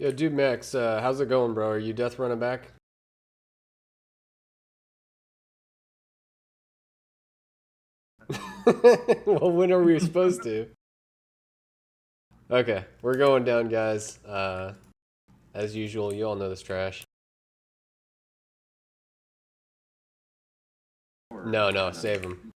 Yo, dude, Max, how's it going, bro? Are you death running back? Well, when are we supposed to? Okay, we're going down, guys. As usual, you all know this trash. No, no, save him.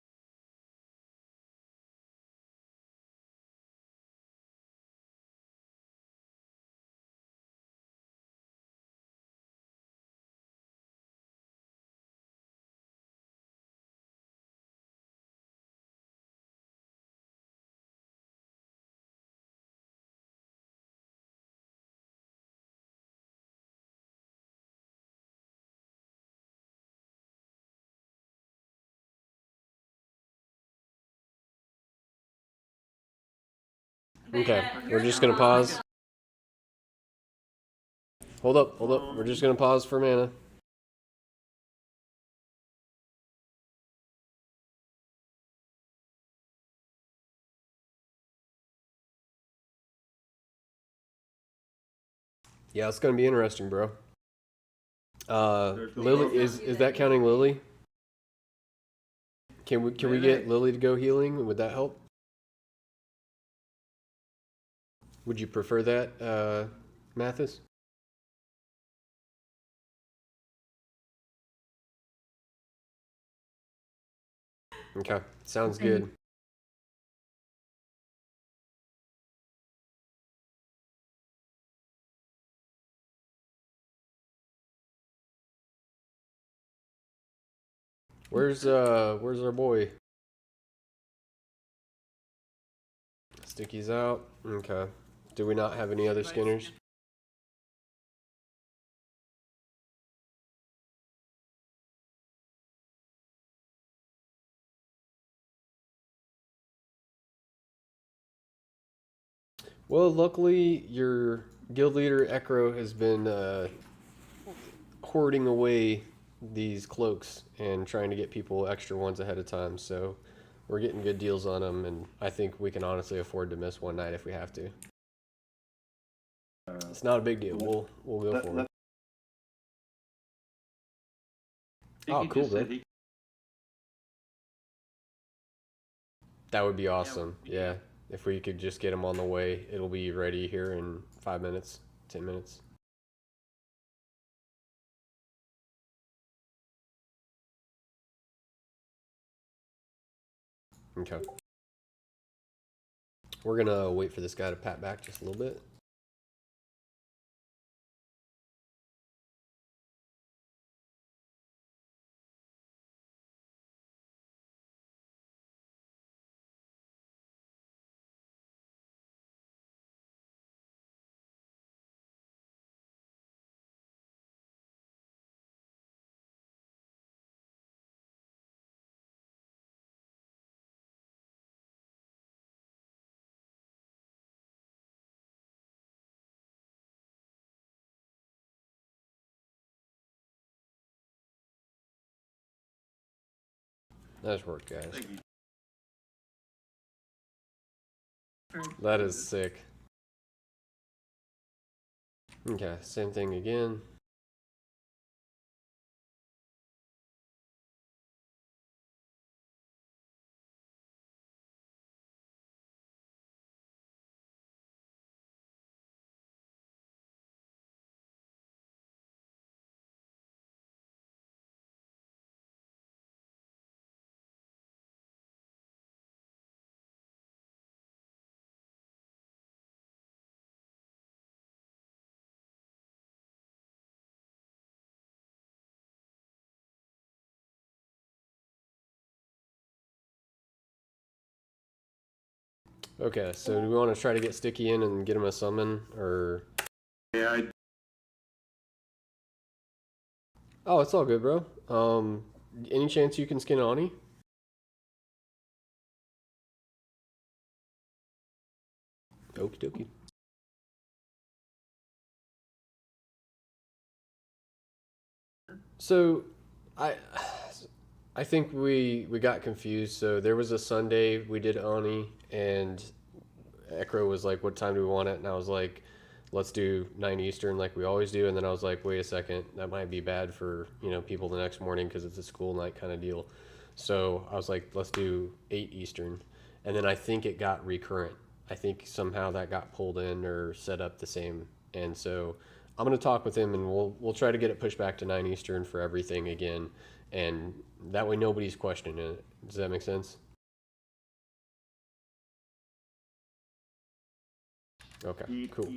Okay, we're just gonna pause. Hold up, hold up. We're just gonna pause for mana. Yeah, it's gonna be interesting, bro. Lily is that counting Lily? Can we get Lily to go healing? Would that help? Would you prefer that, Mathis? Okay, sounds good. Where's our boy? Sticky's out. Okay. Do we not have any other skinners? Well, luckily your guild leader Ekro has been hoarding away these cloaks and trying to get people extra ones ahead of time. So we're getting good deals on them, and I think we can honestly afford to miss one night if we have to. It's not a big deal. We'll go for it. Oh, cool, bro. That would be awesome. Yeah, if we could just get them on the way, it'll be ready here in 5 minutes, 10 minutes. Okay. We're gonna wait for this guy to pat back just a little bit. Nice work, guys. That is sick. Okay, same thing again. Okay, so do we want to try to get Sticky in and get him a summon, or? Yeah, Oh, it's all good, bro. Any chance you can skin Ani? Okie dokie. So, I, I think we got confused. So there was a Sunday we did Ani, and Ekro was like, "What time do we want it?" And I was like, let's do 9 Eastern like we always do. And then I was like, wait a second, that might be bad for, people the next morning because it's a school night kind of deal. So I was like, let's do 8 Eastern. And then I think it got recurrent. I think somehow that got pulled in or set up the same. And so I'm going to talk with him and we'll try to get it pushed back to 9 Eastern for everything again. And that way nobody's questioning it. Does that make sense? Okay, cool.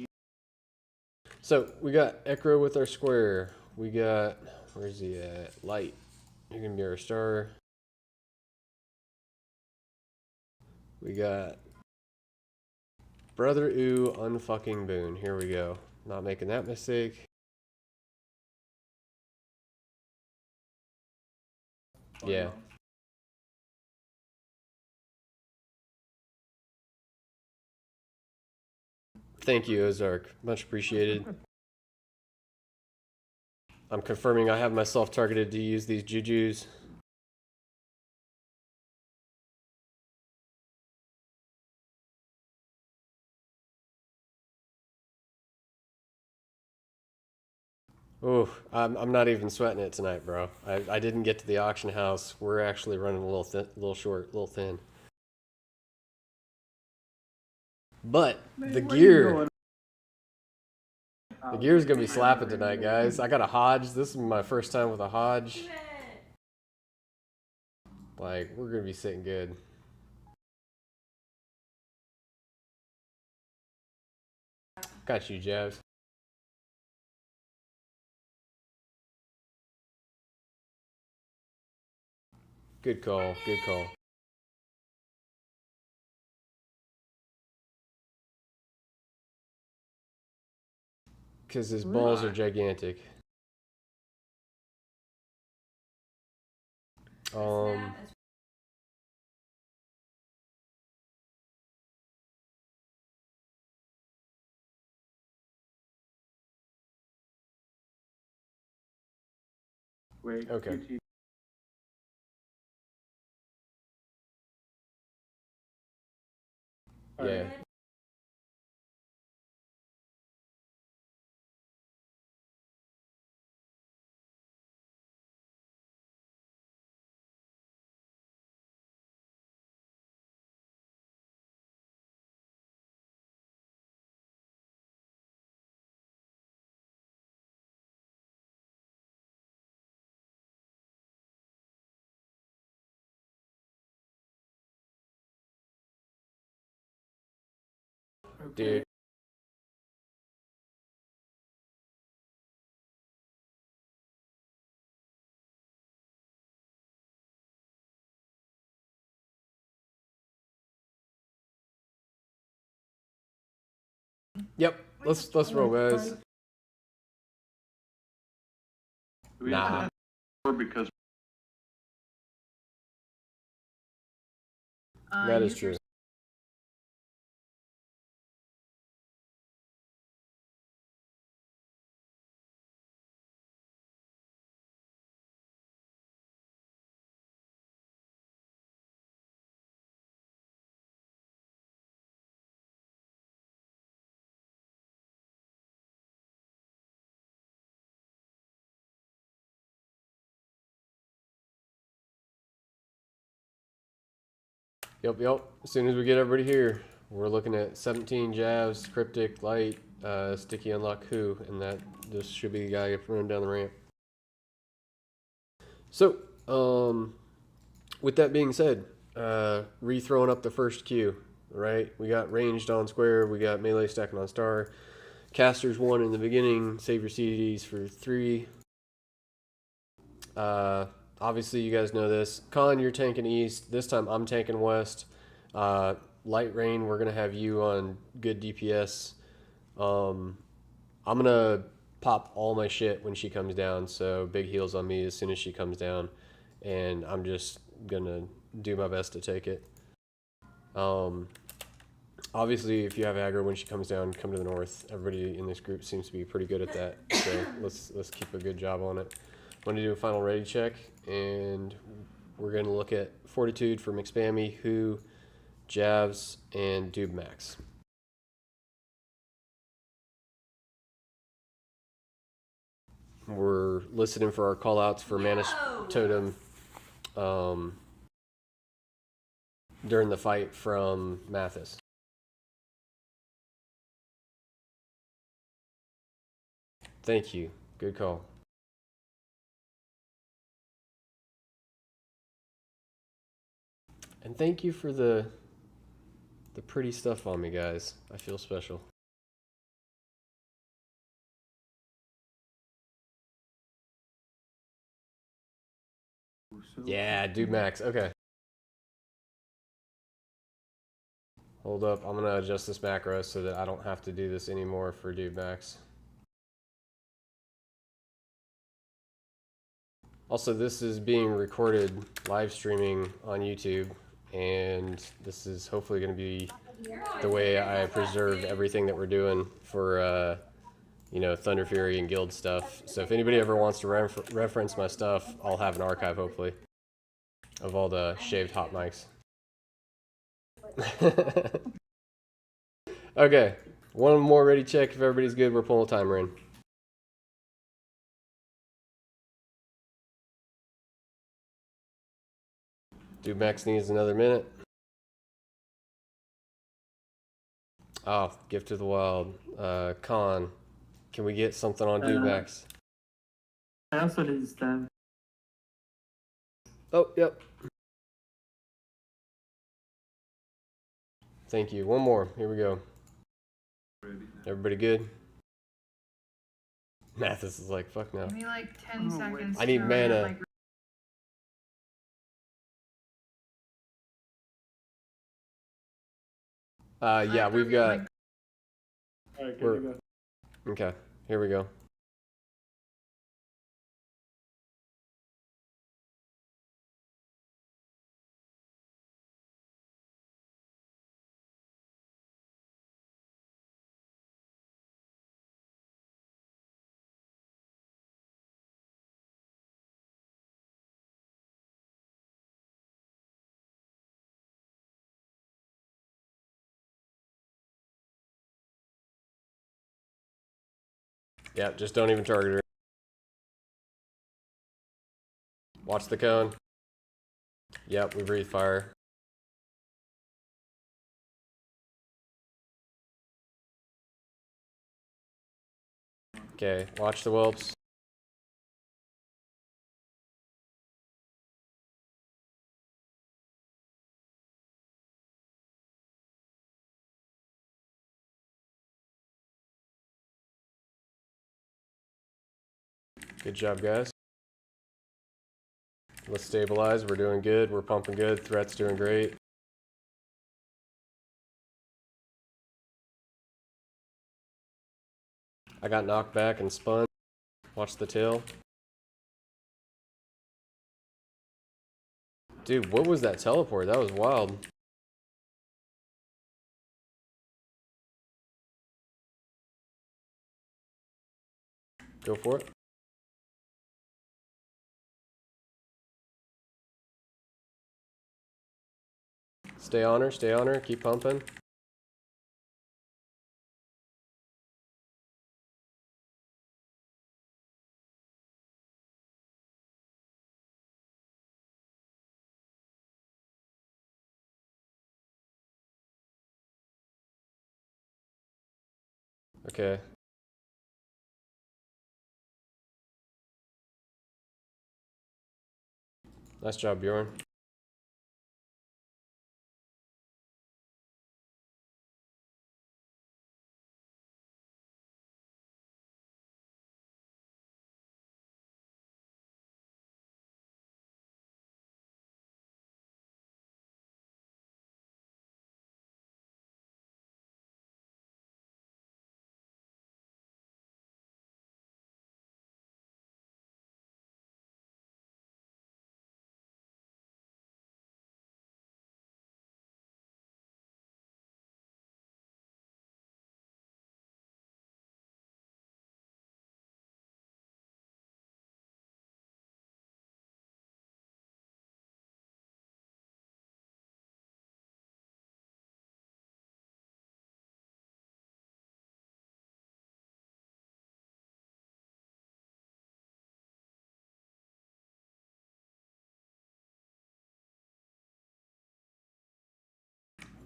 So we got Ekro with our square. We got, where's he at? Light. You're going to be our star. We got Brother Ooh unfucking Boone. Here we go. Not making that mistake. Yeah. Thank you, Ozark. Much appreciated. I'm confirming I have myself targeted to use these jujus. Ooh, I'm not even sweating it tonight, bro. I didn't get to the auction house. We're actually running a little short, a little thin. But the gear is gonna be slapping tonight, guys. I got a Hodge. This is my first time with a Hodge. Like, we're gonna be sitting good. Got you, Jabs. Good call. Good call. Because his balls are gigantic. Okay. Yeah. Dude. Yep. Let's roll, guys. Nah. Because That is true. Yep. As soon as we get everybody here, we're looking at 17 jabs, cryptic, light, sticky unlock who, and that this should be the guy running down the ramp. So, with that being said, re-throwing up the first queue, right? We got ranged on square, we got melee stacking on star, casters 1 in the beginning, save your CDs for 3. Obviously, you guys know this. Con, you're tanking east. This time, I'm tanking west. Light rain, we're gonna have you on good DPS. I'm gonna pop all my shit when she comes down. So big heals on me as soon as she comes down, and I'm just gonna do my best to take it. Obviously, if you have aggro when she comes down, come to the north. Everybody in this group seems to be pretty good at that. So let's keep a good job on it. I'm going to do a final ready check, and we're going to look at Fortitude for McSpammy, Who, Jabs, and Dube Max. We're listening for our call outs for Manish Totem during the fight from Mathis. Thank you. Good call. And thank you for the pretty stuff on me, guys. I feel special. Yeah, Dude Max. Okay. Hold up. I'm going to adjust this macro so that I don't have to do this anymore for Dude Max. Also, this is being recorded live streaming on YouTube, and this is hopefully going to be the way I preserve everything that we're doing for, you know, Thunder Fury and Guild stuff. So if anybody ever wants to reference my stuff, I'll have an archive, hopefully, of all the shaved hot mics. Okay, one more ready check. If everybody's good, we're pulling the timer in. Dude Max needs another minute. Oh, Gift of the Wild. Con, can we get something on Dude Max? I also did stab. Oh, yep. Thank you. One more. Here we go. Everybody good? Mathis is like, fuck no. Give me like 10 seconds. I need mana. Yeah, we've got. Alright, good to go. Okay, here we go. Yeah, just don't even target her. Watch the cone. Yep, we breathe fire. Okay, watch the whelps. Good job, guys. Let's stabilize. We're doing good. We're pumping good. Threat's doing great. I got knocked back and spun. Watch the tail. Dude, what was that teleport? That was wild. Go for it. Stay on her, keep pumping. Okay. Nice job, Bjorn.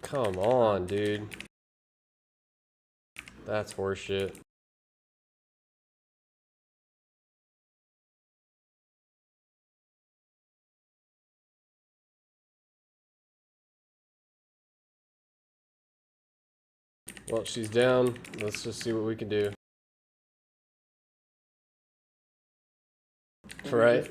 Come on, dude. That's horseshit. Well, she's down. Let's just see what we can do. Right?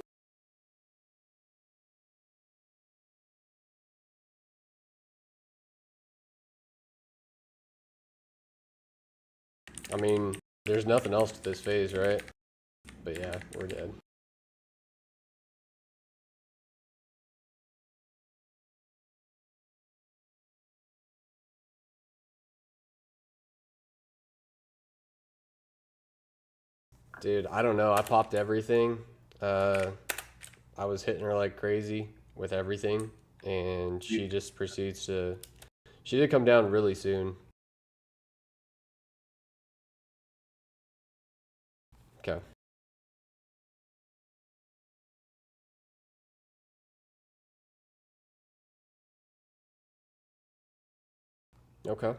I mean, there's nothing else to this phase, right? But yeah, we're dead. Dude, I don't know. I popped everything. I was hitting her like crazy with everything, and she just proceeds to. She did come down really soon. Okay. Okay.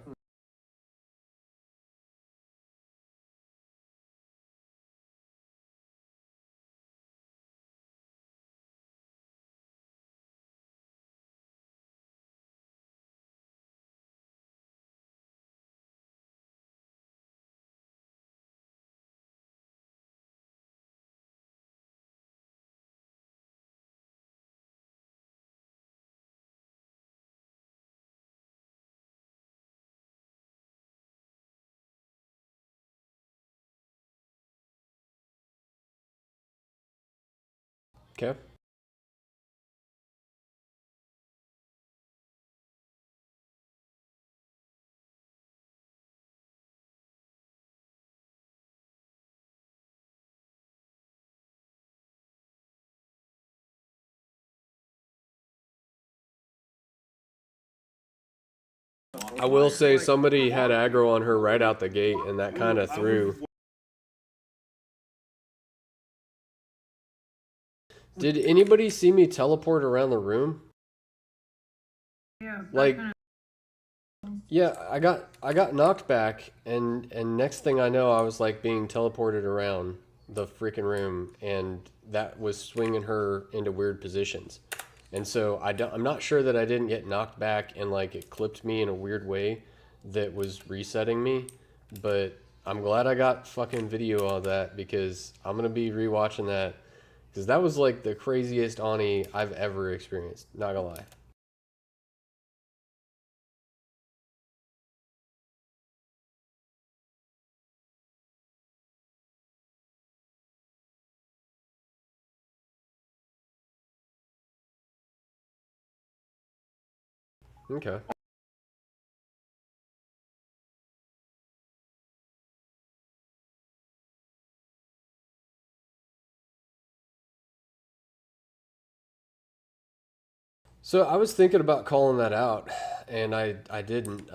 Okay. I will say somebody had aggro on her right out the gate, and that kind of threw. Did anybody see me teleport around the room? Yeah. Like, yeah, I got knocked back, and next thing I know, I was like being teleported around the freaking room, and that was swinging her into weird positions. And so I'm not sure that I didn't get knocked back and like it clipped me in a weird way that was resetting me, but I'm glad I got fucking video of that because I'm gonna be rewatching that because that was like the craziest Ani I've ever experienced. Not gonna lie. Okay. So I was thinking about calling that out, and I didn't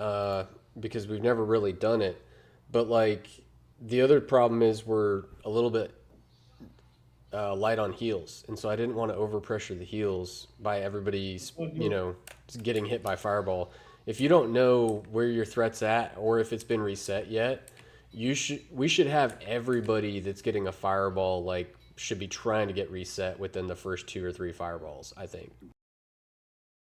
because we've never really done it. But like the other problem is we're a little bit light on heals, and so I didn't want to overpressure the heals by everybody's getting hit by fireball. If you don't know where your threat's at or if it's been reset yet, we should have everybody that's getting a fireball like should be trying to get reset within the first 2 or 3 fireballs. I think.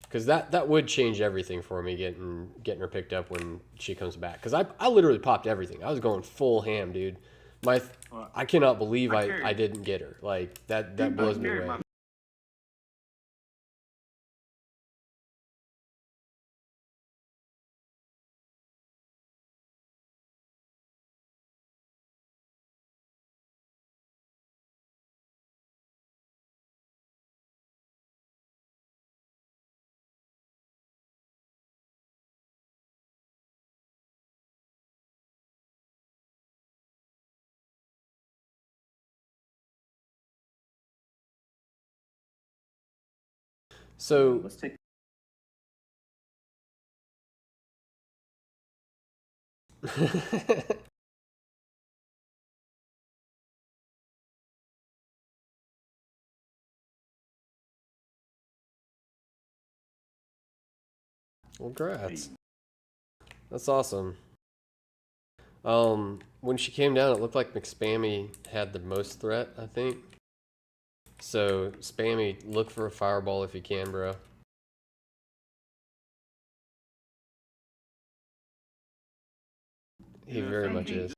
Because that would change everything for me getting her picked up when she comes back. Because I literally popped everything. I was going full ham, dude. I cannot believe I didn't get her. Like that blows me away. So Let's take. Congrats. That's awesome. When she came down, it looked like McSpammy had the most threat, I think. So, Spammy, look for a fireball if you can, bro. He very much is.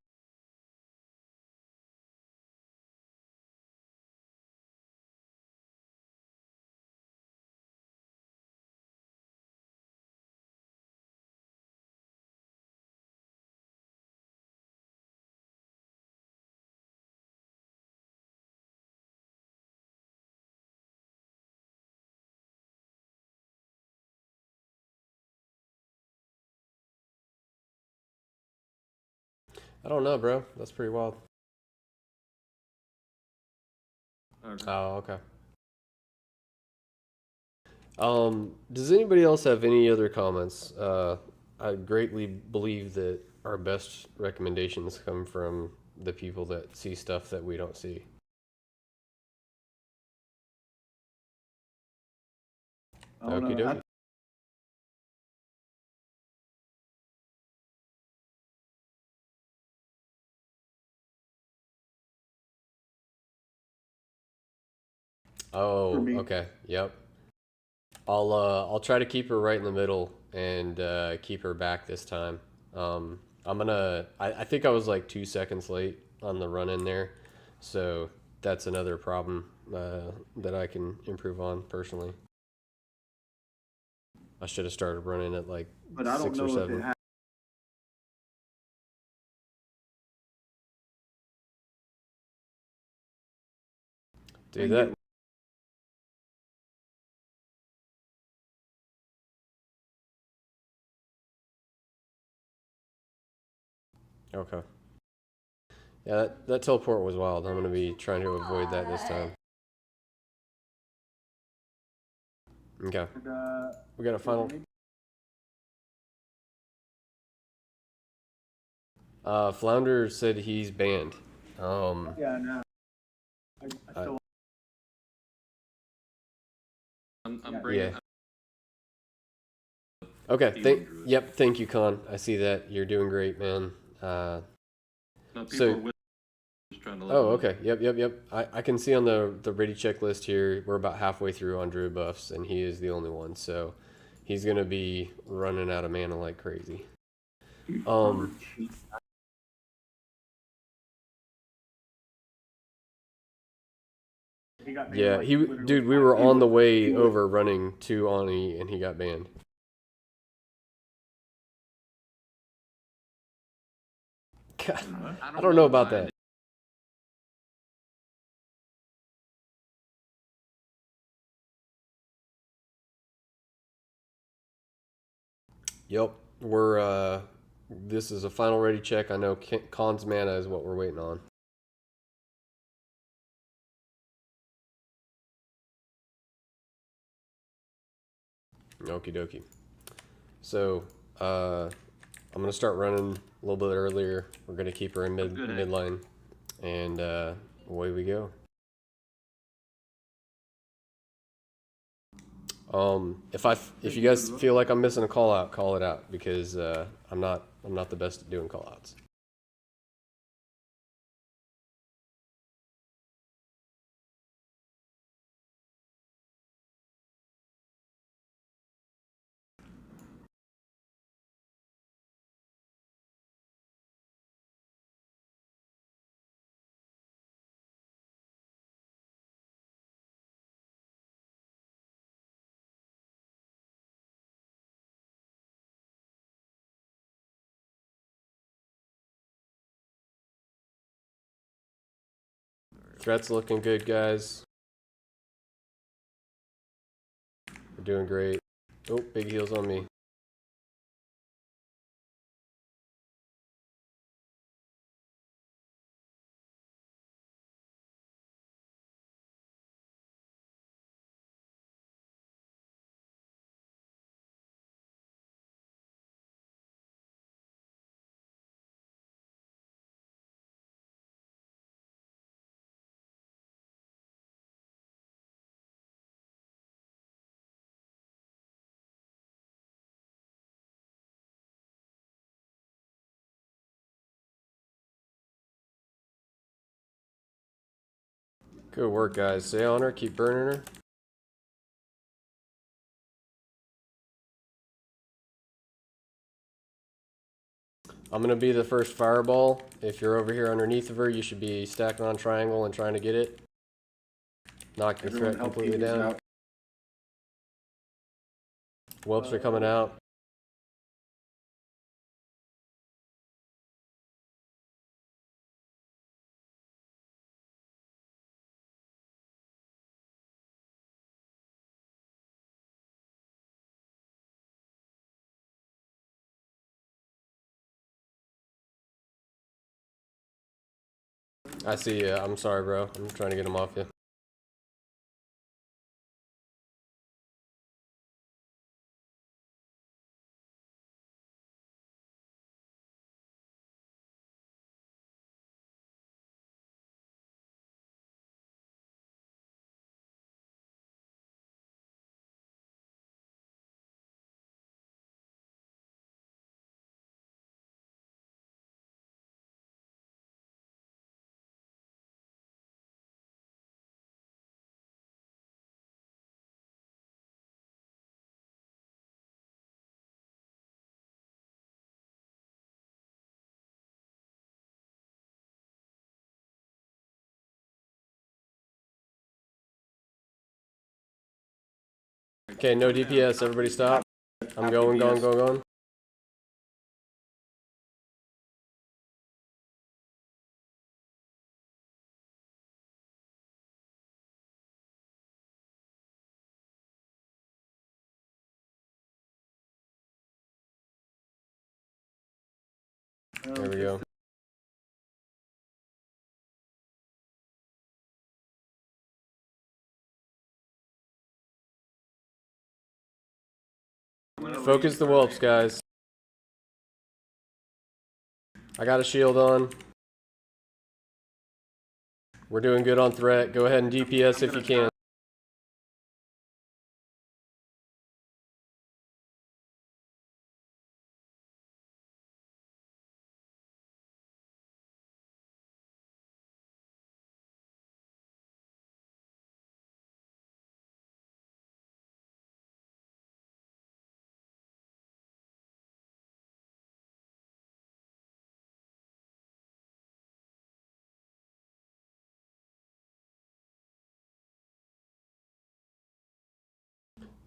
I don't know, bro. That's pretty wild. Okay. Oh, okay. Does anybody else have any other comments? I greatly believe that our best recommendations come from the people that see stuff that we don't see. Okie dokie. Oh, okay. Yep. I'll try to keep her right in the middle and keep her back this time. I think I was like 2 seconds late on the run in there, so that's another problem that I can improve on personally. I should have started running at like But I don't 6 or know if 7. it Dude, that. Okay. Yeah, that teleport was wild. I'm gonna be trying to avoid that this time. Okay. We got a final. Flounder said he's banned. Yeah, no. I still. I'm bringing. Yeah. Okay. Yep. Thank you, Con. I see that. You're doing great, man. No, people So. are just trying to let Oh, them okay. Yep. I can see on the ready checklist here, we're about halfway through on Druid buffs, and he is the only one. So he's gonna be running out of mana like crazy. Yeah, dude, we were on the way over running to Ani, and he got banned. God, I don't know about that. Yep, we're this is a final ready check. I know Khan's mana is what we're waiting on. Okie dokie. So, I'm gonna start running a little bit earlier. We're gonna keep her in midline, and away we go. If you guys feel like I'm missing a call out, call it out because I'm not the best at doing call outs. Threat's looking good, guys. We're doing great. Oh, big heals on me. Good work, guys. Stay on her. Keep burning her. I'm going to be the first fireball. If you're over here underneath of her, you should be stacking on triangle and trying to get it. Knock your threat completely down. Whelps are coming out. I see you. I'm sorry, bro. I'm trying to get him off you. Okay, no DPS. Everybody stop. I'm going. There we go. Focus the whelps, guys. I got a shield on. We're doing good on threat. Go ahead and DPS if you can.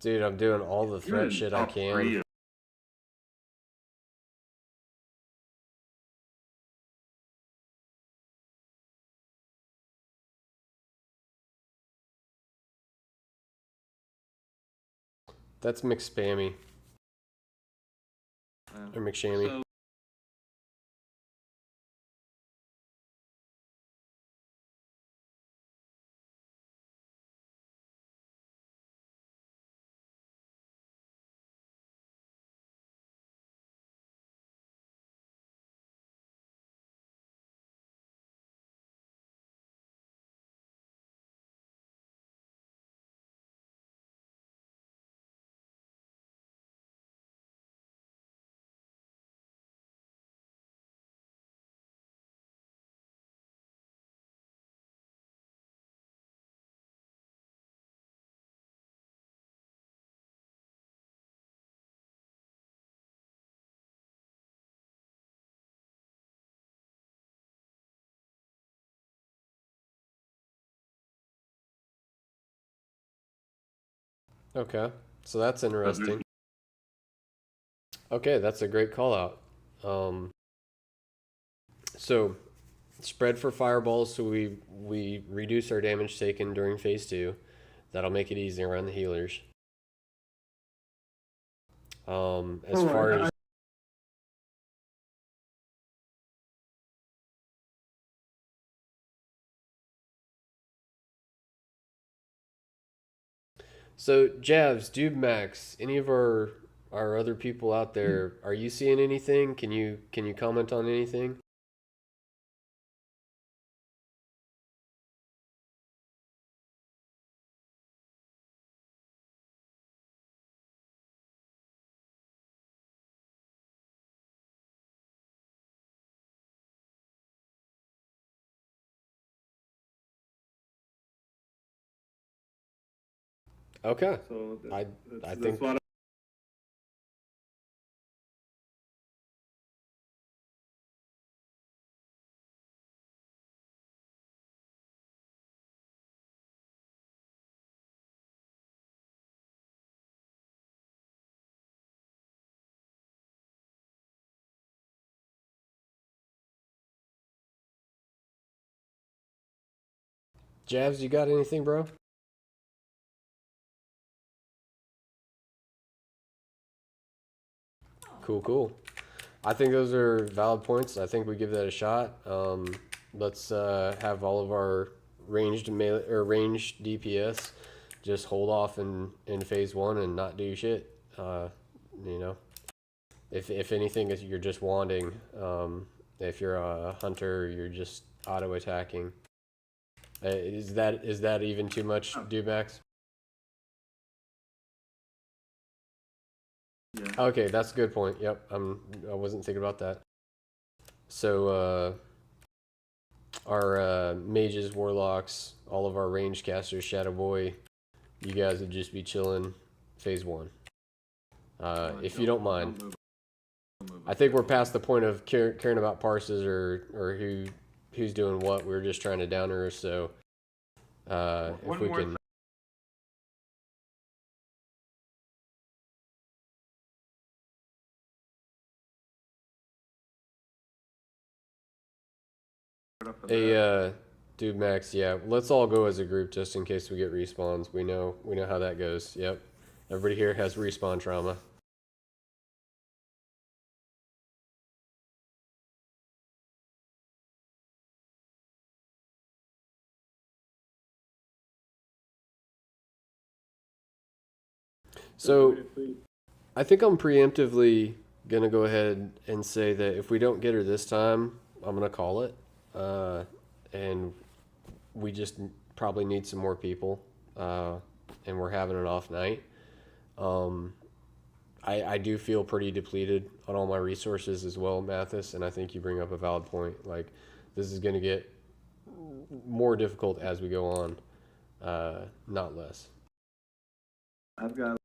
Dude, I'm doing all the threat shit I can. That's McSpammy. Or McShammy. So, Okay, so that's interesting. Okay, that's a great call out. So spread for fireballs, so we reduce our damage taken during phase 2. That'll make it easier on the healers. As far as so Javs, Dube Max, any of our other people out there, are you seeing anything? Can you comment on anything? Okay. So I that's think what Javs, you got anything, bro? Cool, cool. I think those are valid points. I think we give that a shot. Let's have all of our ranged DPS just hold off in phase one and not do shit. You know, if anything, if you're just wanding, if you're a hunter, you're just auto attacking. Is that even too much, Dumax? Yeah. Okay, that's a good point. Yep, I wasn't thinking about that. So our mages, warlocks, all of our range casters, Shadow Boy, you guys would just be chilling phase one. If you don't mind. I think we're past the point of caring about parses or who's doing what. We're just trying to down her. So if we can. Hey, dude, Max. Yeah, let's all go as a group just in case we get respawns. We know how that goes. Yep. Everybody here has respawn trauma. So I think I'm preemptively gonna go ahead and say that if we don't get her this time, I'm gonna call it, and we just probably need some more people, and we're having an off night. Um, I do feel pretty depleted on all my resources as well, Mathis, and I think you bring up a valid point. Like, this is gonna get more difficult as we go on, not less. I've got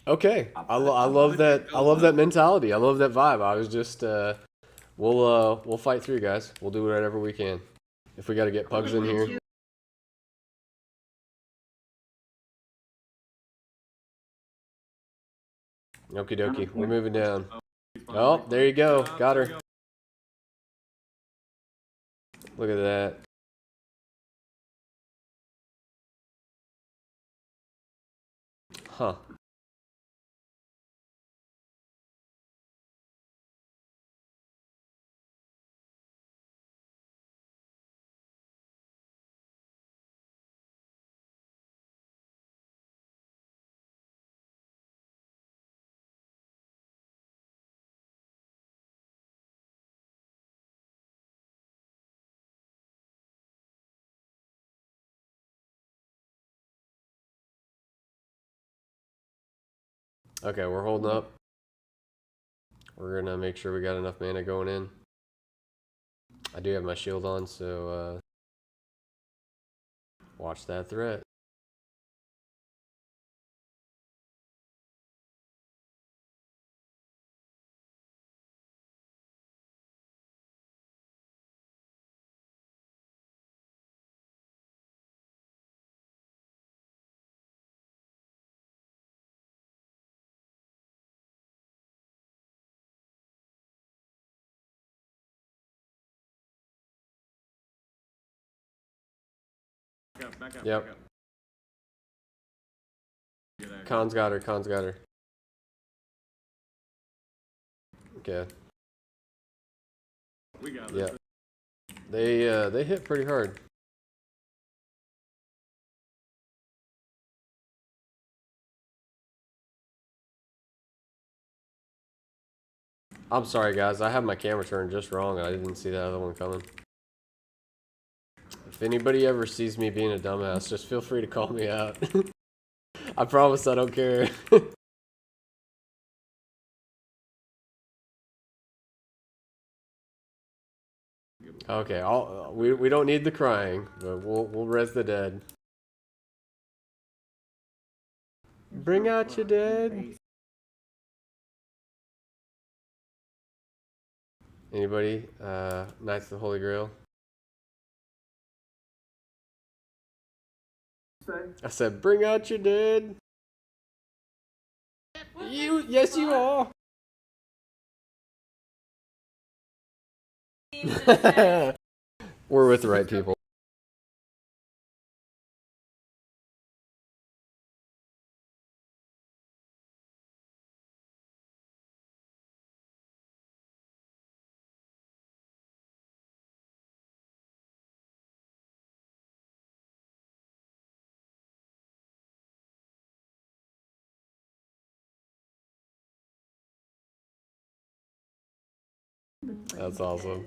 Okay, I love that. I love that mentality. I love that vibe. I was just we'll fight through, guys. We'll do whatever we can. If we got to get pugs in here. Okie dokie. We're moving down. Oh, there you go. Got her. Look at that. Huh. Okay, we're holding up. We're gonna make sure we got enough mana going in. I do have my shield on, so watch that threat. Back up, Yep. back up. Khan's got her. Khan's got her. Okay. We got Yeah. it. They hit pretty hard. I'm sorry, guys. I have my camera turned just wrong. I didn't see that other one coming. If anybody ever sees me being a dumbass, just feel free to call me out. I promise I don't care. Okay, we don't need the crying, but we'll res the dead. Bring out your dead. Anybody? Knights of the Holy Grail. I said, bring out your dead. Yes, you are. We're with the right people. That's awesome.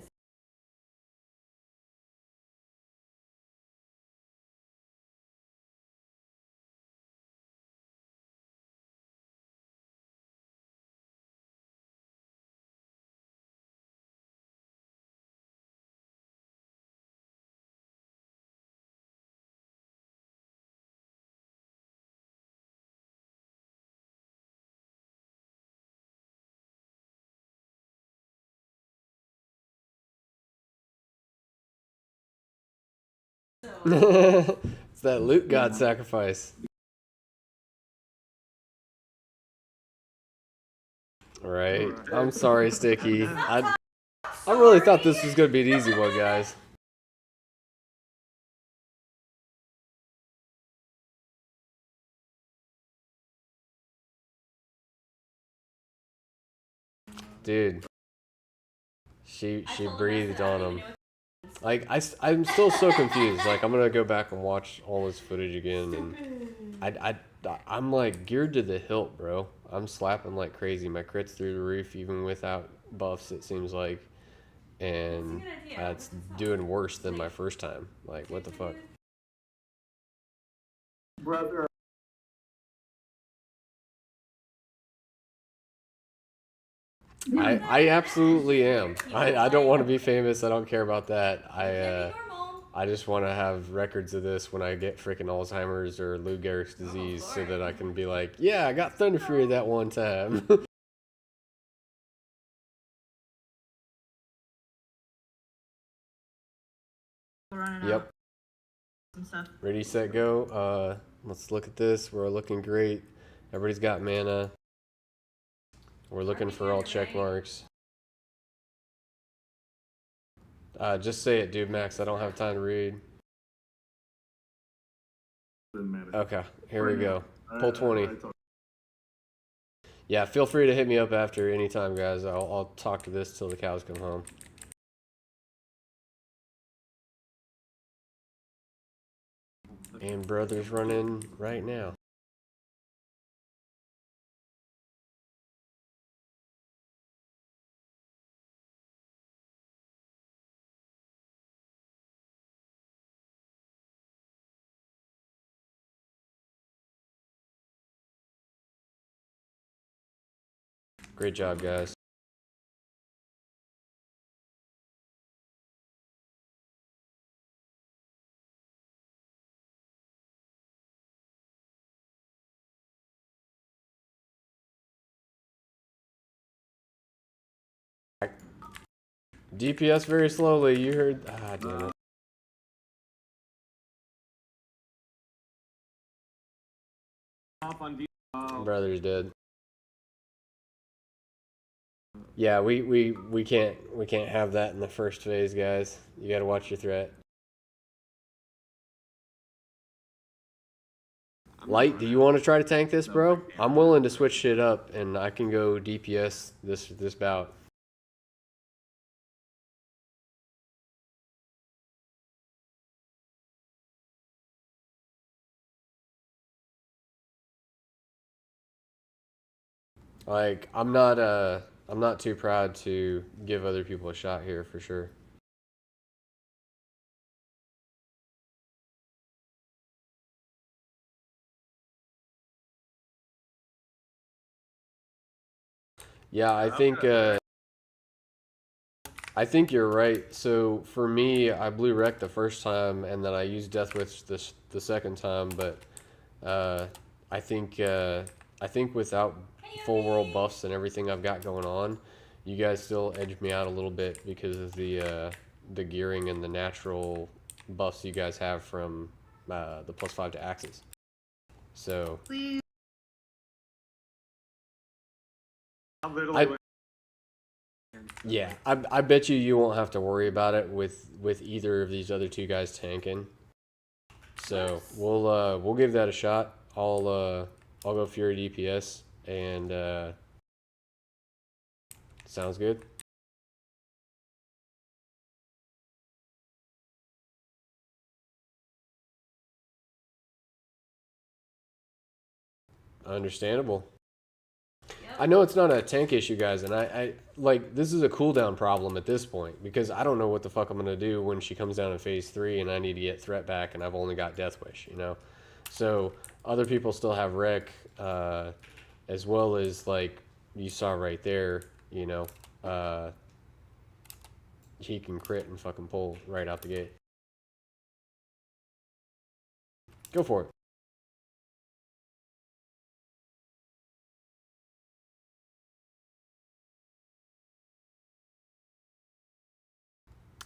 It's that loot god sacrifice. Right. I'm sorry, Sticky. I really thought this was gonna be an easy one, guys. Dude, she breathed on him. Like I'm still so confused. Like I'm gonna go back and watch all this footage again, and I'm like geared to the hilt, bro. I'm slapping like crazy. My crits through the roof, even without buffs. It seems like, and it's doing worse than my first time. Like what the fuck? Brother. I absolutely am. I don't want to be famous. I don't care about that. I just want to have records of this when I get freaking Alzheimer's or Lou Gehrig's disease, so that I can be like, yeah, I got Thunder Fury that one time. Yep. Ready, set, go. Let's look at this. We're looking great. Everybody's got mana. We're looking for all check marks. Just say it, dude, Max. I don't have time to read. Okay, here we go. Pull 20. Yeah, feel free to hit me up after anytime, guys. I'll talk to this till the cows come home. And brother's running right now. Great job, guys. DPS very slowly. You heard. Ah, damn it. Brother's dead. Yeah, we can't have that in the first phase, guys. You gotta watch your threat. Light, do you want to try to tank this, bro? I'm willing to switch shit up, and I can go DPS this bout. Like, I'm not I'm not too proud to give other people a shot here for sure. Yeah, I think you're right. So for me, I blue wrecked the first time, and then I used Death Wish the second time. But uh, I think without full world buffs and everything I've got going on, you guys still edged me out a little bit because of the gearing and the natural buffs you guys have from the +5 to axes. So Please. I yeah, I bet you won't have to worry about it with either of these other two guys tanking. So we'll give that a shot. I'll go Fury DPS and sounds good. Understandable. I know it's not a tank issue, guys, and I like this is a cooldown problem at this point because I don't know what the fuck I'm gonna do when she comes down in phase 3 and I need to get threat back and I've only got Death Wish, you know. So other people still have wreck, as well as like you saw right there, you know, he can crit and fucking pull right out the gate. Go for it.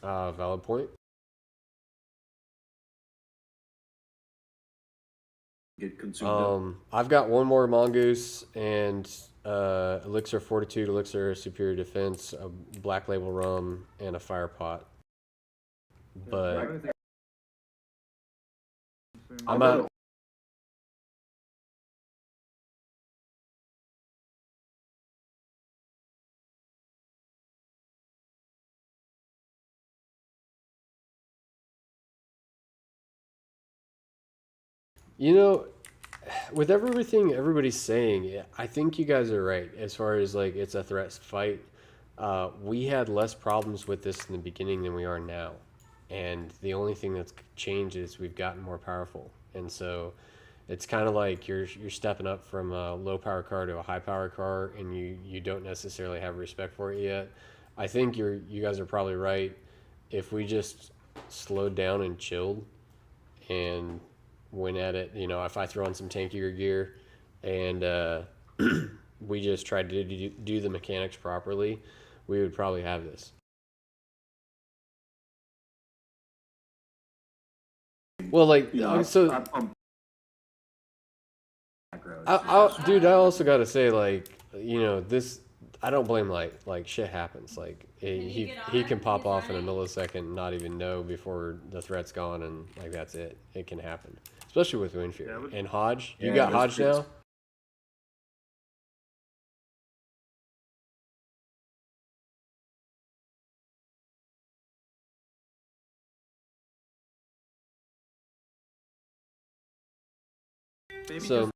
Valid point. Get consumed. I've got one more mongoose and elixir fortitude, elixir superior defense, a black label rum, and a fire pot. But I'm at. You know, with everything everybody's saying, I think you guys are right as far as like it's a threat fight. We had less problems with this in the beginning than we are now, and the only thing that's changed is we've gotten more powerful, and so it's kind of like you're stepping up from a low power car to a high power car, and you don't necessarily have respect for it yet. I think you guys are probably right. If we just slowed down and chilled and went at it, you know, if I throw on some tankier gear and we just tried to do the mechanics properly, we would probably have this. Dude, I also got to say, like, you know, this, I don't blame Light. Like, shit happens. Like, he can pop off in a millisecond and not even know before the threat's gone, and, like, that's it. It can happen. Especially with Wind Fury. Yeah, And Hodge? You got Hodge now? So,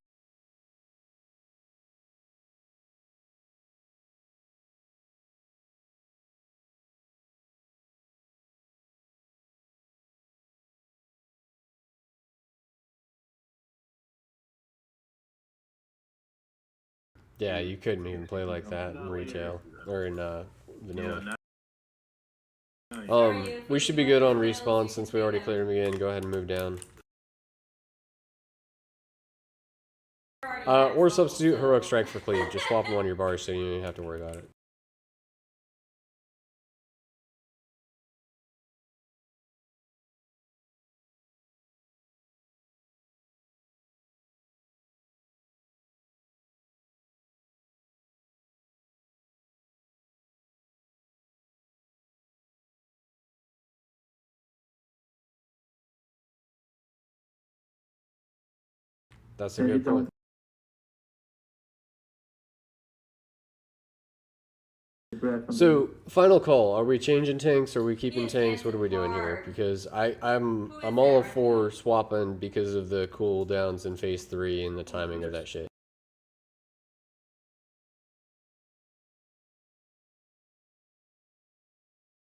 yeah, you couldn't even play like that in retail or in vanilla. We should be good on respawn since we already cleared him again. Go ahead and move down. Or substitute heroic strike for cleave. Just swap them on your bars so you don't even have to worry about it. That's a good point. So, final call. Are we changing tanks? Are we keeping tanks? What are we doing here? Because I'm all for swapping because of the cooldowns in phase 3 and the timing of that shit.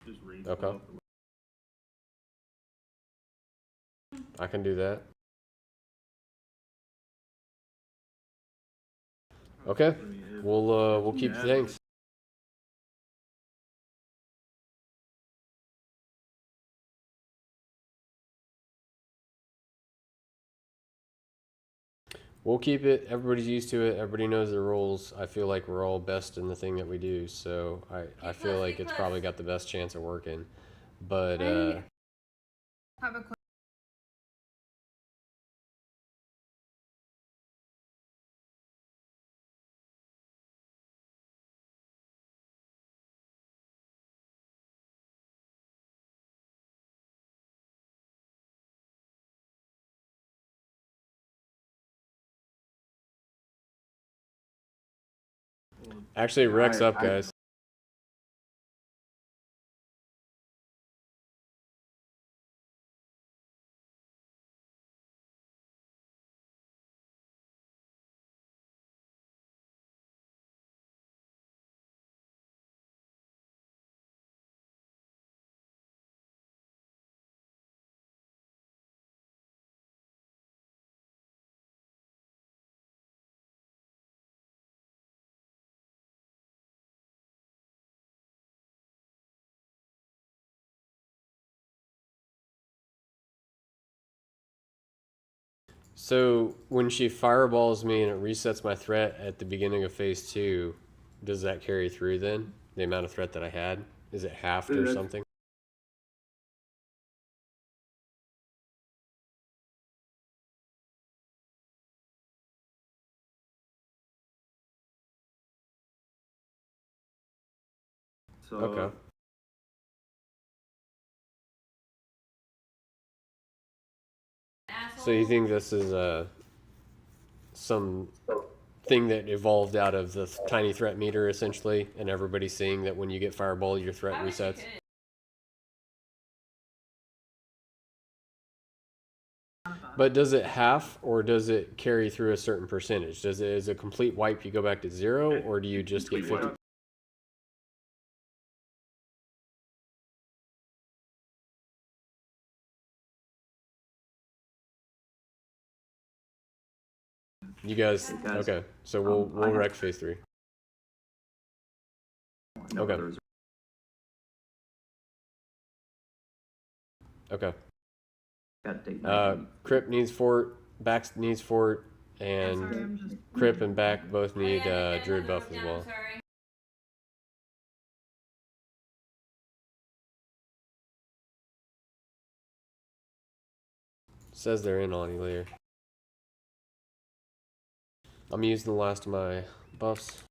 Just read Okay. stuff. I can do that. Okay. I mean, if- We'll if keep you the have thanks. We'll keep it. Everybody's used to it. Everybody knows their roles. I feel like we're all best in the thing that we do. So I feel like it's probably got the best chance of working. But I have a question. actually, Rex up, guys. So when she fireballs me and it resets my threat at the beginning of phase 2, does that carry through then? The amount of threat that I had? Is it halved or something? So, Okay. So you think this is some thing that evolved out of the tiny threat meter essentially, and everybody's seeing that when you get fireball, your threat resets? But does it half or does it carry through a certain percentage? Is a complete wipe you go back to 0, or do you just get 50? You guys, okay? So we'll wreck phase 3. Okay. Okay. Crip needs fort, Bax needs fort, and Sorry, I'm just. Crip and Back both need Druid buff as well. Says they're in on you later. I'm using the last of my buffs.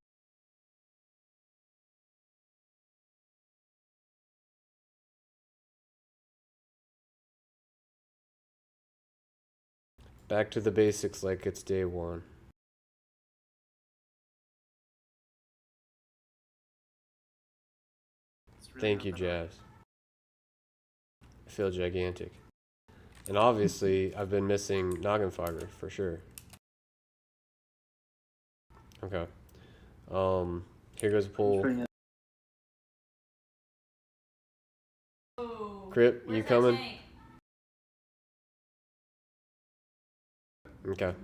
Back to the basics like it's day 1. Thank you, Jazz. I feel gigantic. And obviously, I've been missing Noggenfogger for sure. Okay. Here goes a pull. Crip, you coming? Okay.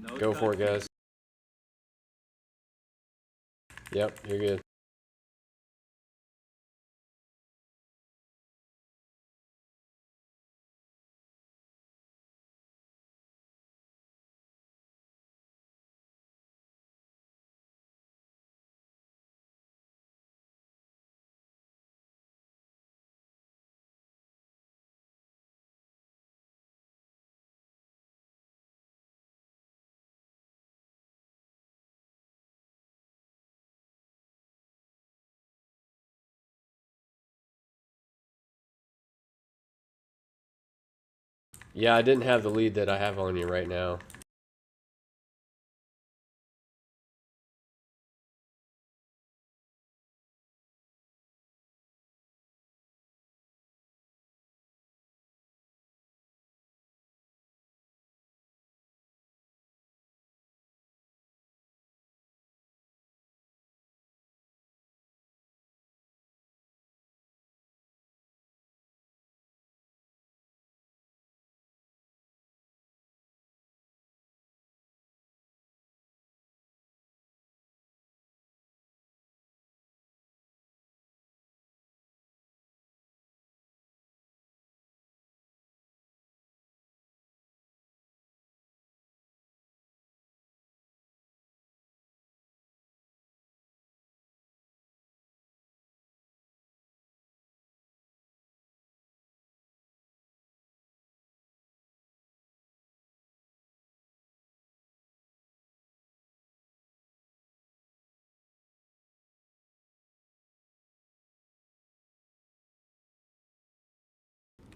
No Go for it, touch. guys. Yep, you're good. Yeah, I didn't have the lead that I have on you right now.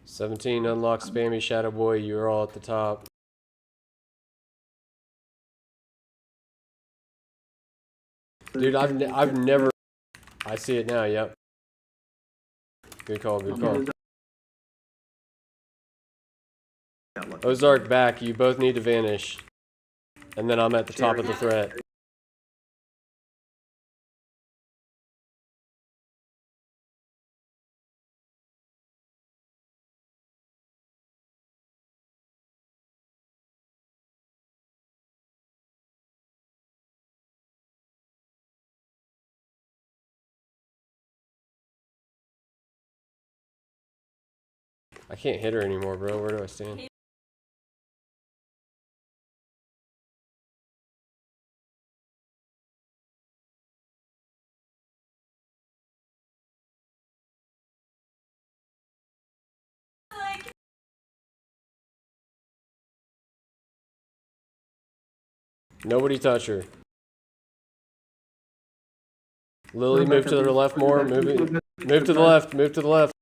$17 unlock spammy shadow boy. You're all at the top. Dude, I've never. I see it now. Yep. Good call. Good call. Ozark back. You both need to vanish, and then I'm at the top of the threat. I can't hit her anymore, bro. Where do I stand? Nobody touch her. Lily, move to the left more. Move to the left. Move to the left.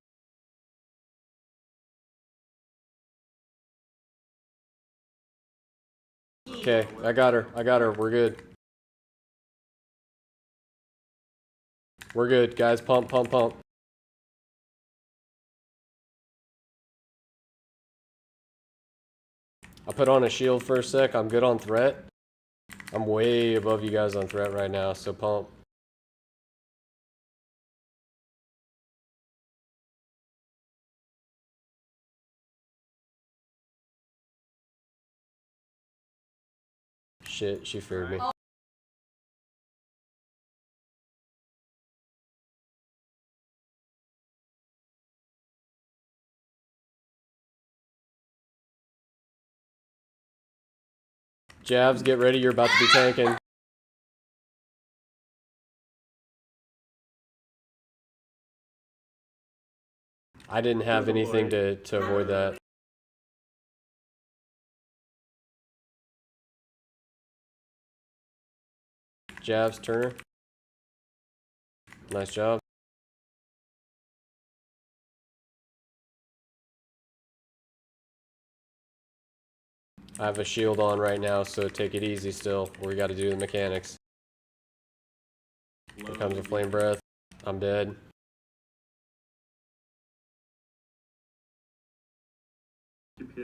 Okay, I got her. I got her. We're good. We're good, guys. Pump, pump, pump. I put on a shield for a sec. I'm good on threat. I'm way above you guys on threat right now, so pump. Shit, she feared me. Jabs, get ready. You're about to be tanking. I didn't have anything to avoid that. Jabs, Turner. Nice job. I have a shield on right now, so take it easy still. We got to do the mechanics. Here comes a flame breath. I'm dead.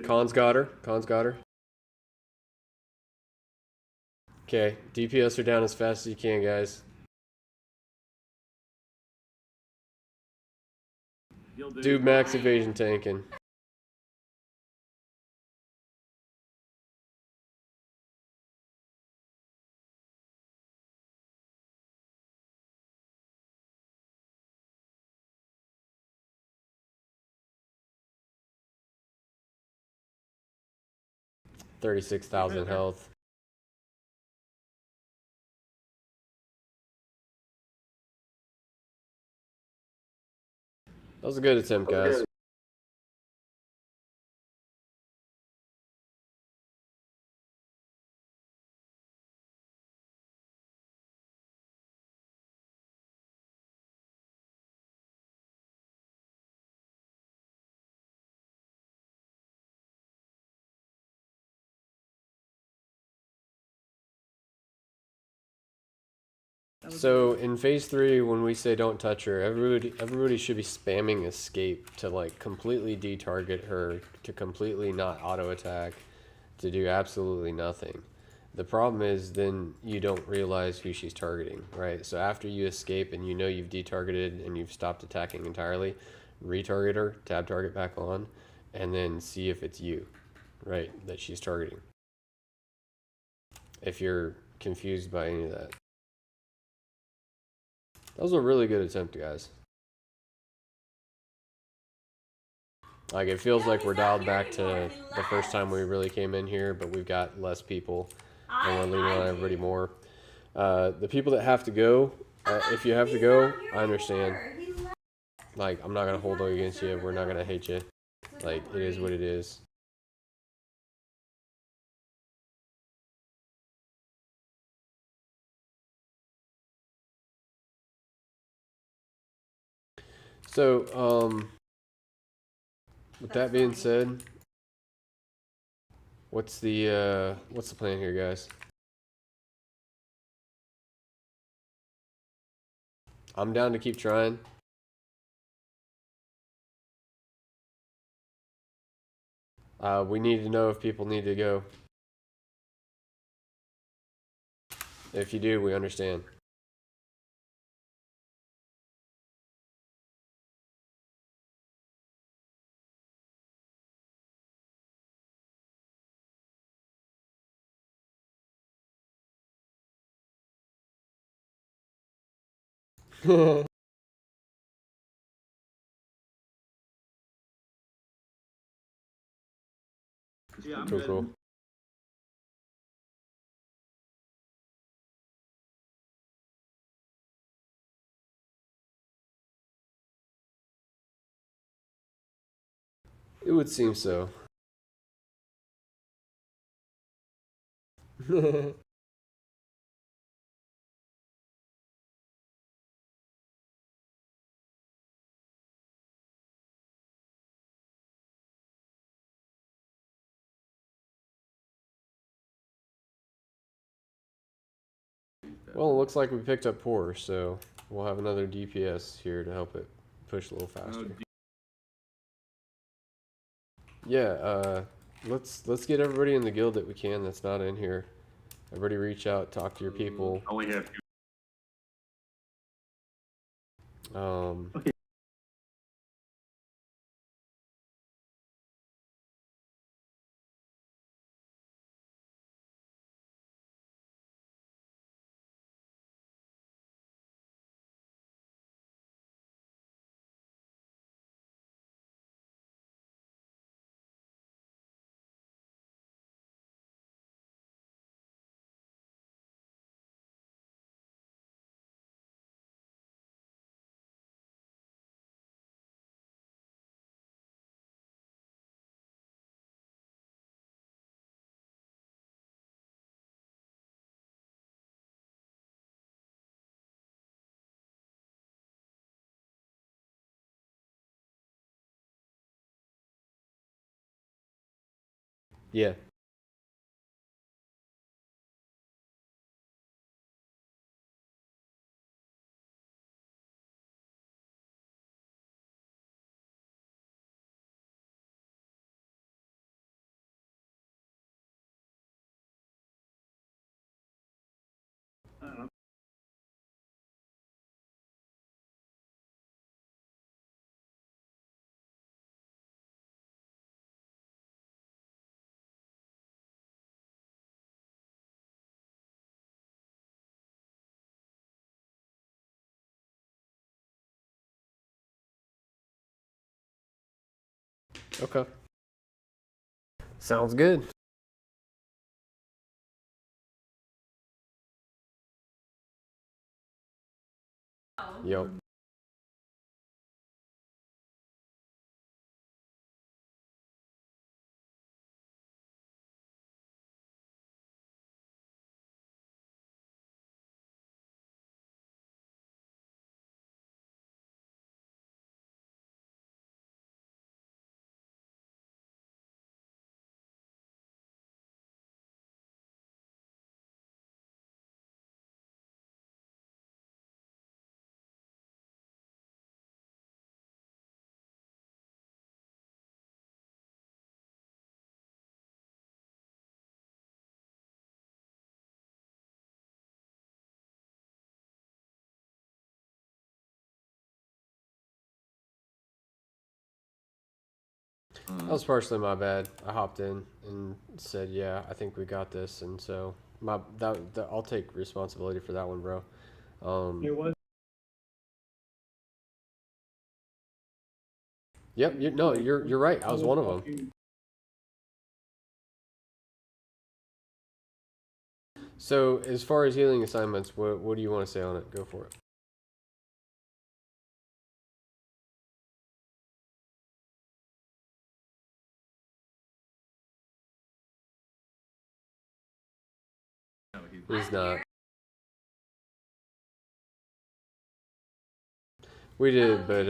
Khan's got her. Khan's got her. Okay, DPS are down as fast as you can, guys. Do max evasion tanking. $36,000 health. That was a good attempt, guys. So in phase 3, when we say don't touch her, everybody should be spamming escape to like completely detarget her, to completely not auto attack, to do absolutely nothing. The problem is then you don't realize who she's targeting, right? So after you escape and you know you've detargeted and you've stopped attacking entirely, retarget her, tab target back on, and then see if it's you, right, that she's targeting. If you're confused by any of that. That was a really good attempt, guys. Like, it feels like we're dialed back to the first time we really came in here, but we've got less people, and we're leaning on everybody more. The people that have to go, if you have to go, I understand. Like, I'm not going to hold it against you. We're not going to hate you. Like, it is what it is. So, with that being said, what's the plan here, guys? I'm down to keep trying. We need to know if people need to go. If you do, we understand. Yeah, I'm Cool, good. cool. It would seem so. Well, it looks like we picked up poor, so we'll have another DPS here to help it push a little faster. Yeah, let's get everybody in the guild that we can that's not in here. Everybody reach out, talk to your people. Only have Okay. Yeah. Okay. Sounds good. Yep. That was partially my bad. I hopped in and said, "Yeah, I think we got this," and so I'll take responsibility for that one, bro. It was. Yep. You're right. I was one of them. So as far as healing assignments, what do you want to say on it? Go for it. No, He's not. We did, but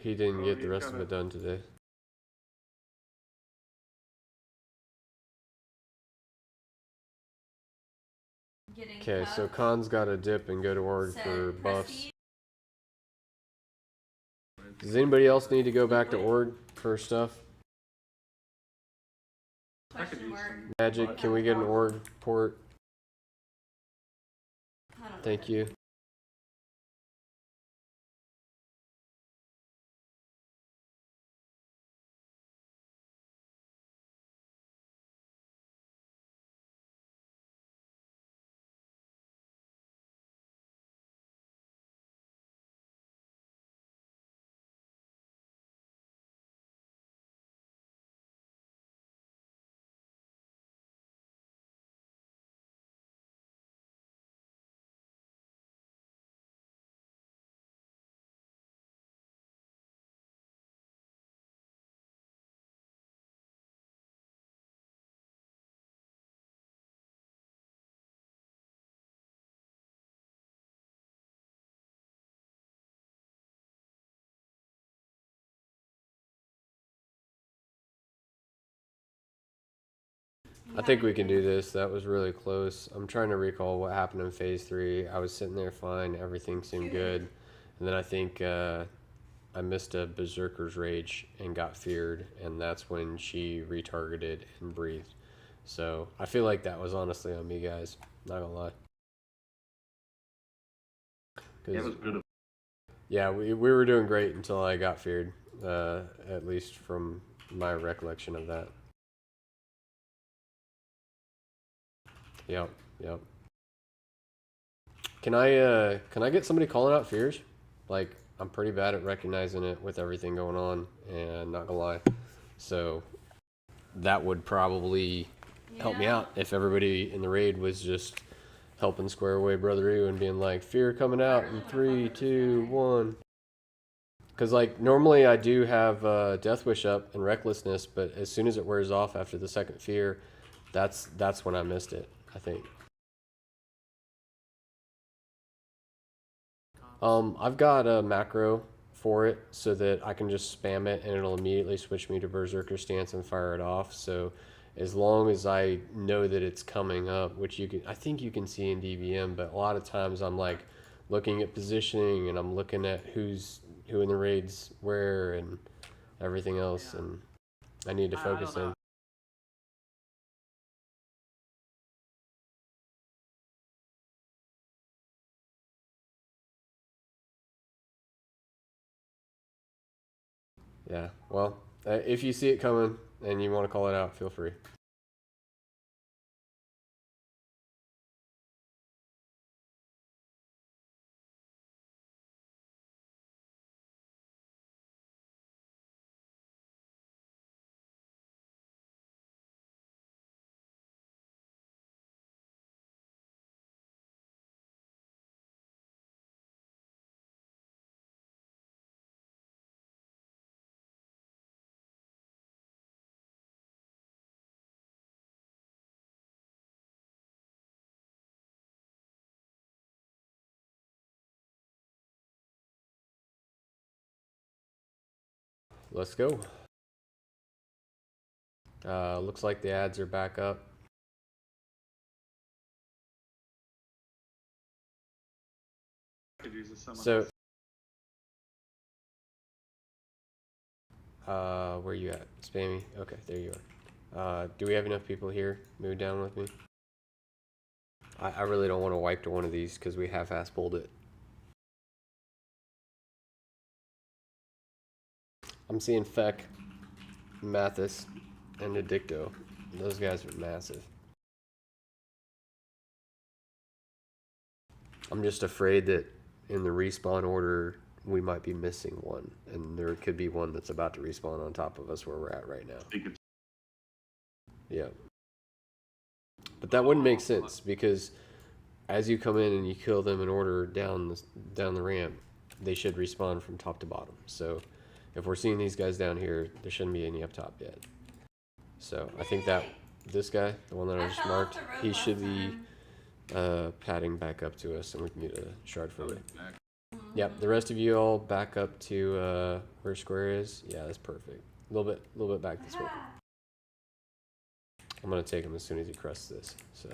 he didn't get the rest of it done today. Okay, so Khan's got to dip and go to org for buffs. Does anybody else need to go back to org for stuff? Magic, can we get an org port? Thank you. I think we can do this. That was really close. I'm trying to recall what happened in phase 3. I was sitting there fine. Everything seemed good. And then I think I missed a Berserker's Rage and got feared. And that's when she retargeted and breathed. So I feel like that was honestly on me, guys. Not gonna lie. That was good. Yeah, we were doing great until I got feared. At least from my recollection of that. Yep. Can I get somebody calling out fears? Like, I'm pretty bad at recognizing it with everything going on, and not gonna lie. So that would probably help me out if everybody in the raid was just helping square away Brother Ew and being like, fear coming out in 3, 2, 1. Because like normally I do have Death Wish up and Recklessness, but as soon as it wears off after the second fear, that's when I missed it, I think. I've got a macro for it so that I can just spam it and it'll immediately switch me to Berserker stance and fire it off. So as long as I know that it's coming up, which I think you can see in DVM, but a lot of times I'm like looking at positioning and I'm looking at who in the raids where and everything else, and I need to focus in. Yeah, well, if you see it coming and you want to call it out, feel free. Let's go. Looks like the ads are back up. So, where you at? Spammy? Okay, there you are. Do we have enough people here? Move down with me. I really don't want to wipe to one of these because we half-ass pulled it. I'm seeing Feck. Mathis and Addicto. Those guys are massive. I'm just afraid that in the respawn order, we might be missing one. And there could be one that's about to respawn on top of us where we're at right now. Yeah. But that wouldn't make sense because as you come in and you kill them in order down the ramp, they should respawn from top to bottom. So if we're seeing these guys down here, there shouldn't be any up top yet. So I think that this guy, the one that I just marked, he should be padding back up to us and we can get a shard for it. Yep, the rest of you all back up to where square is. Yeah, that's perfect. A little bit back this way. I'm gonna take him as soon as he crusts this. So.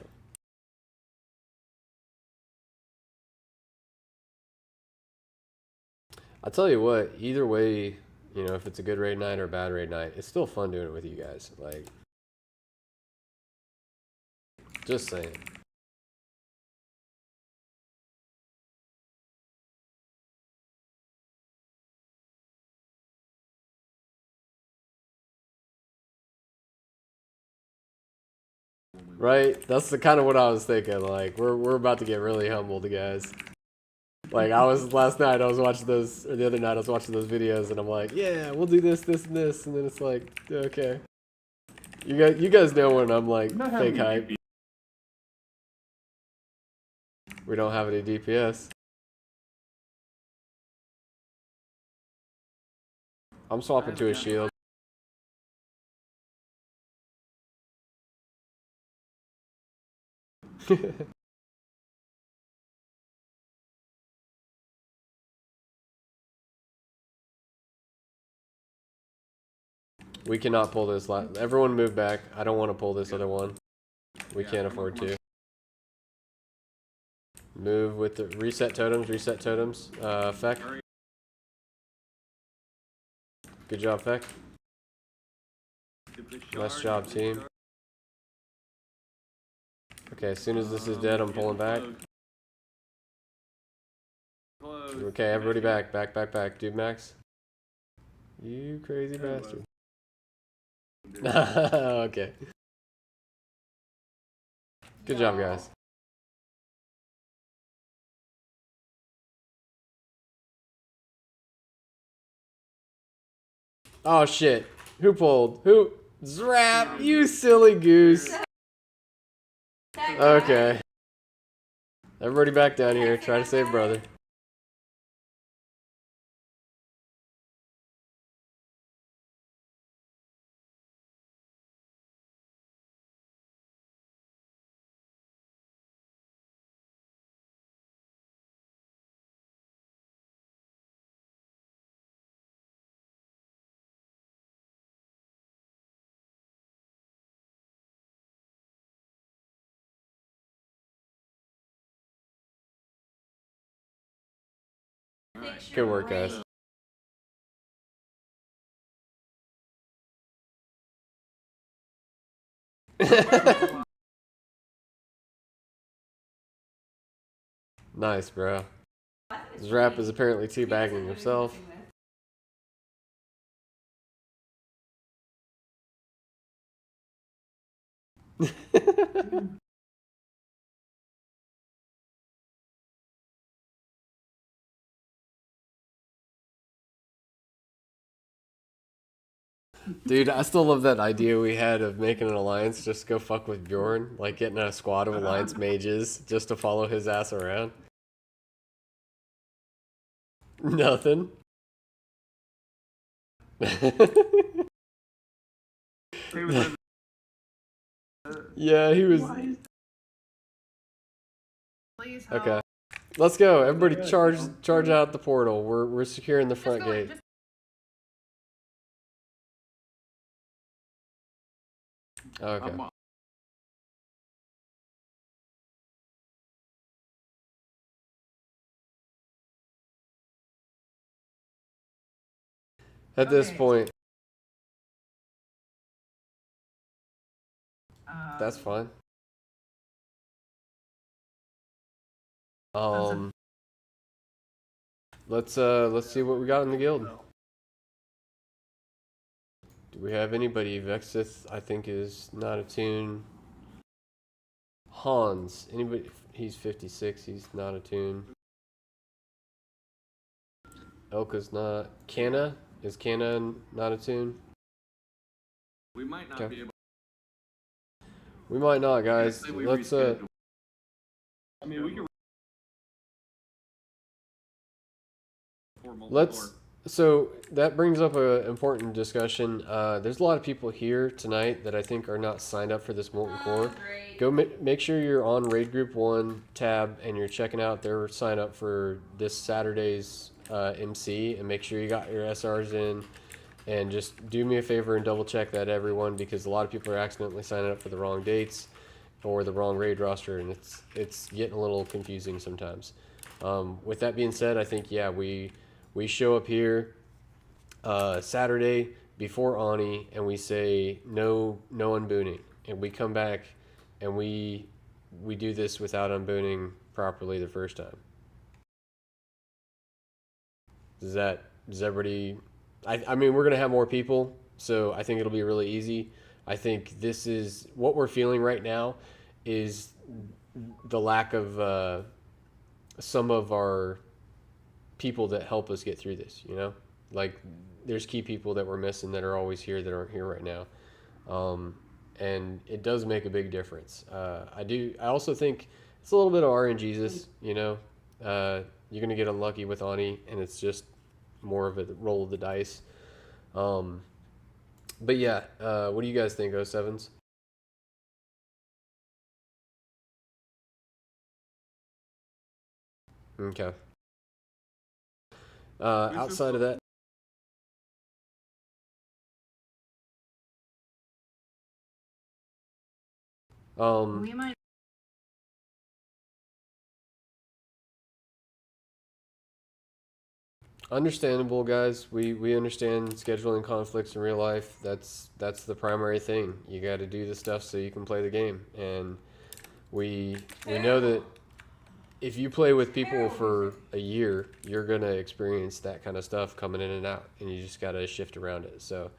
I'll tell you what, either way, you know, if it's a good raid night or a bad raid night, it's still fun doing it with you guys. Like, just saying. Right? That's the kind of what I was thinking. Like, we're about to get really humbled, guys. Like, last night I was watching those, or the other night I was watching those videos, and I'm like, yeah, we'll do this, this, and this, and then it's like, okay. You guys know when I'm like fake hype. We don't have any DPS. I'm swapping to a shield. We cannot pull this. Everyone move back. I don't want to pull this other one. We can't afford to. Move with the reset totems. Reset totems. Feck. Good job, Feck. Nice job, team. Okay, as soon as this is dead, I'm pulling back. Okay, everybody back. Back. Dude Max. You crazy bastard. Okay. Good job, guys. Oh shit. Who pulled? Who? Zrap, you silly goose. Okay. Everybody back down here. Try to save brother. Good work, guys. Nice, bro. Zrap is apparently teabagging himself. Dude, I still love that idea we had of making an alliance just to go fuck with Bjorn. Like getting a squad of alliance mages just to follow his ass around. Nothing. Yeah, he was. Please help. Okay. Let's go. Everybody charge out the portal. We're securing the front gate. Okay. At this point, that's fine. Let's see what we got in the guild. Do we have anybody? Vexith, I think, is not attuned. Hans, anybody? He's 56. He's not attuned. Elka's not. Canna? Is Canna not attuned? We might not Okay. be able. We might not, guys. Say we Let's reschedule. I mean, we can. let's. So that brings up an important discussion. There's a lot of people here tonight that I think are not signed up for this Molten Core. Great. Go make sure you're on Raid Group 1 tab and you're checking out their sign up for this Saturday's MC, and make sure you got your SRs in, and just do me a favor and double check that, everyone, because a lot of people are accidentally signing up for the wrong dates or the wrong raid roster, and it's getting a little confusing sometimes. With that being said, I think, yeah, we show up here Saturday before Ani, and we say no unbooning, and we come back and we do this without unbooning properly the first time. Does everybody? I mean, we're gonna have more people, so I think it'll be really easy. I think this is what we're feeling right now, is the lack of some of our people that help us get through this. You know, like there's key people that we're missing that are always here that aren't here right now, and it does make a big difference. I also think it's a little bit of RNGesus. You know, you're gonna get unlucky with Ani, and it's just more of a roll of the dice. But yeah, what do you guys think, 07s? Okay. Outside of that, We might. understandable, guys. We understand scheduling conflicts in real life. That's the primary thing. You got to do the stuff so you can play the game, and we know that if you play with people for a year, you're gonna experience that kind of stuff coming in and out, and you just got to shift around it. So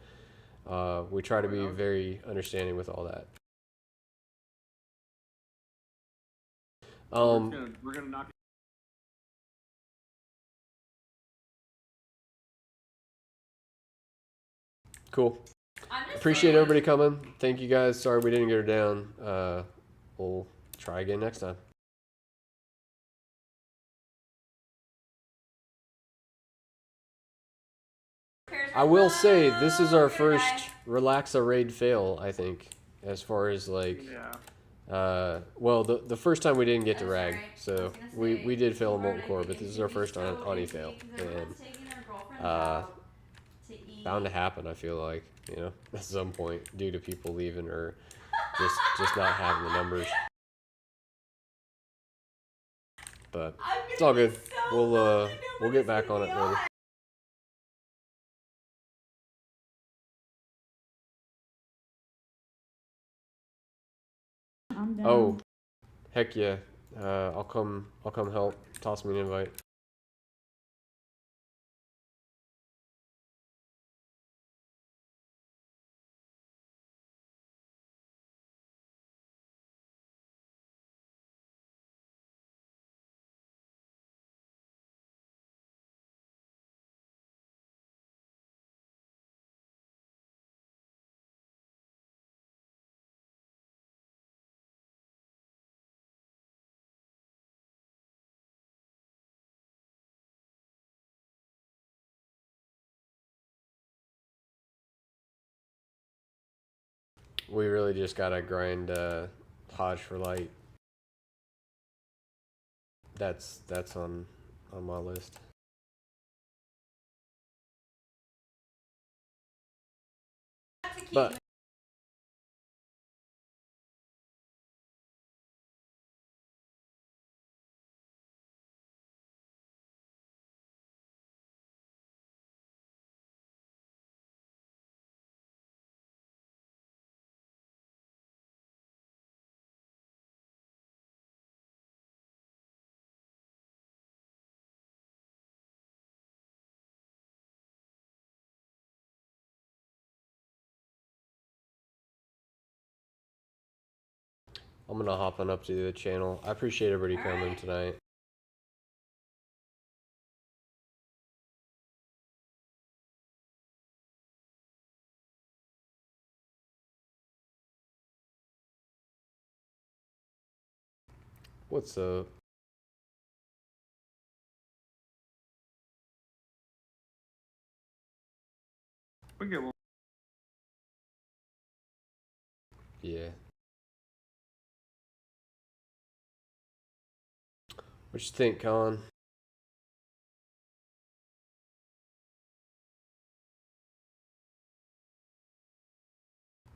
we try to be very understanding with all that. We're gonna knock. Cool. Appreciate everybody coming. Thank you, guys. Sorry we didn't get her down. We'll try again next time. I will say this is our first Relaxa raid fail, I think, as far as like well, the first time we didn't get to rag, so we did fail a Molten Core, but this is our first Ani fail, and bound to happen, I feel like, you know, at some point, due to people leaving or just not having the numbers. But it's all good. We'll get back on it later. I'm down. Oh, heck yeah. I'll come help. Toss me an invite. We really just gotta grind Hodge for light. That's on my list. But I'm gonna hop on up to the channel. I appreciate everybody coming tonight. What's up? We get one. Yeah. What you think, Colin?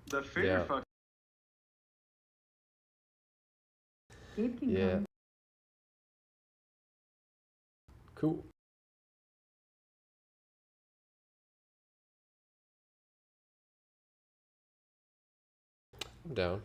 The figure Yeah. fuck. Gabe can Yeah. come. Cool. I'm down.